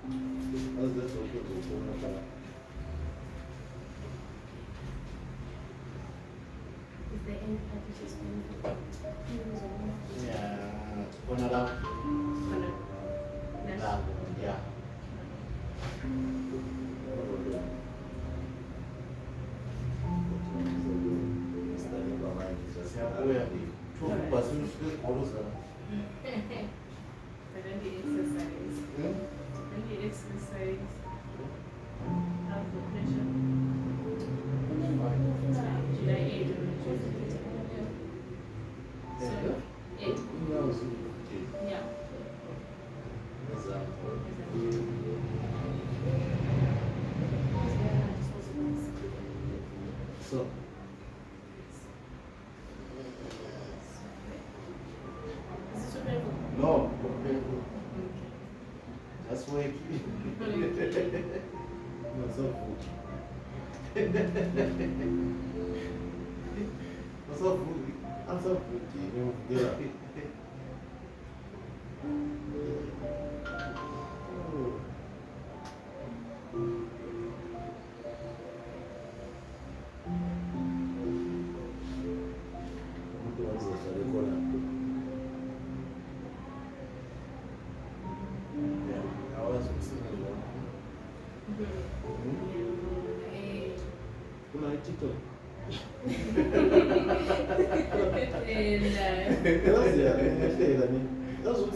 How's that okay to go? Is there any packages for Yeah, one of them. Yeah. exercise? How's the pressure? July 8th or so, 8. Yeah. So, Is this okay? no, just wait. What's up, What's up, I'm so get up. Kuna TikTok. That's what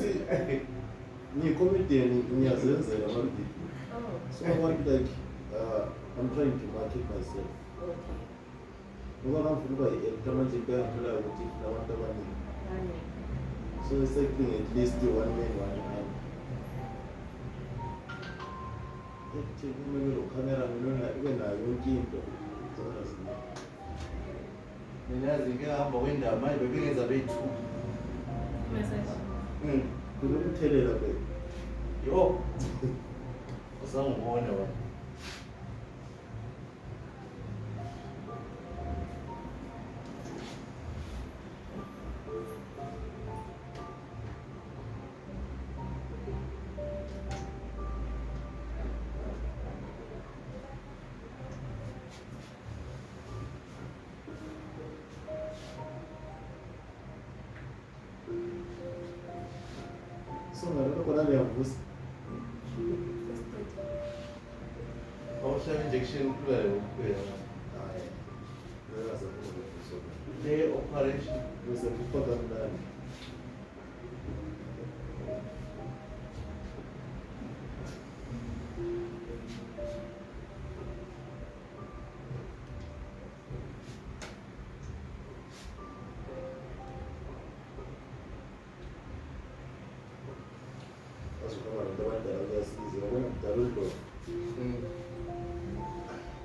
ni comedian ni azenzela mabidi. So I want like I'm trying to market myself. Ngoba ngifuna kama nje ngiyakhola ukuthi labantu abaningi. So it's like at least one man one man. Kumele lo camera mina ibe nayo yonke into. Mina yazi ngihamba kwendaba manje bebengenza bethu. Kunomthelela ke. Yo. Usangibona wena. So naloko kona liyavusa. Awuhlaba injection kuleyo kuphela. Hayi. Le operation bese kupaka ndani.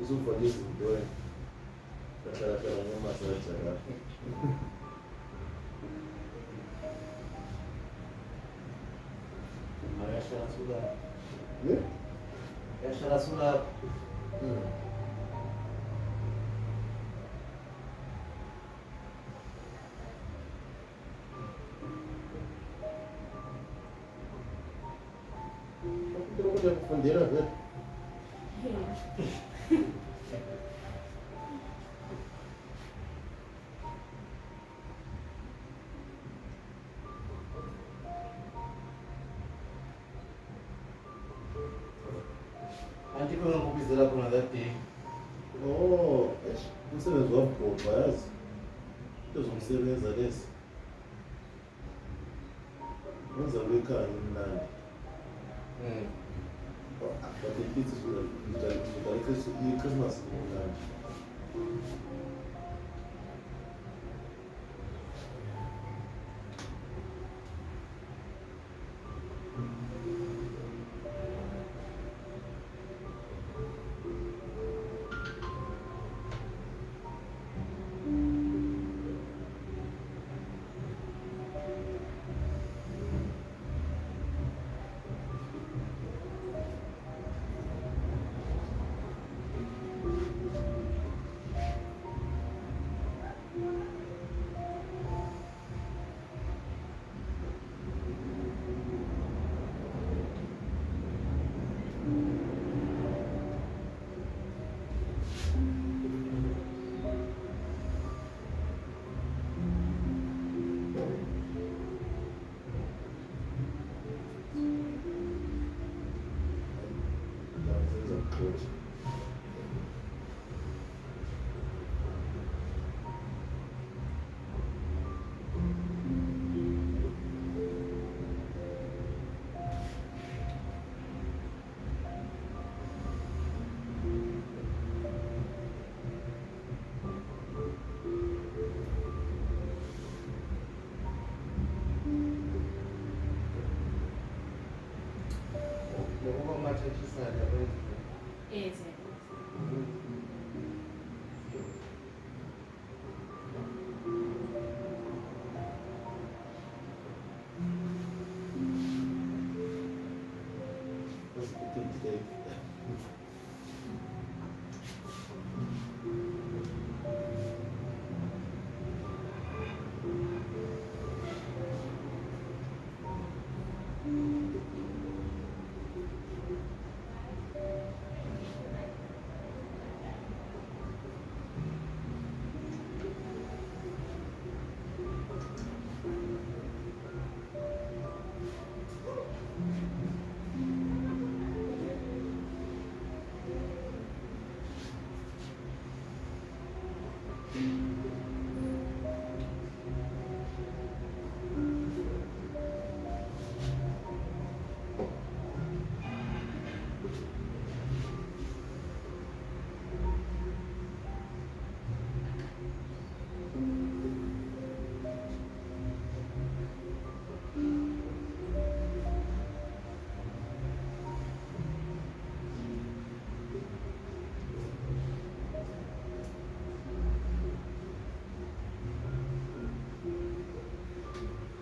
Usufundisa into kahlala noma sajaga ayashara sula yashara sula Kuja kufundira vile Anti kuna kubizela kuna that day. Oh, umsebenzi wabhodwa yazi. Into zomsebenza lesi. Wenza kwekhaya imnandi. But it is Christmas imnandi. Good. Ese. Let's put it today.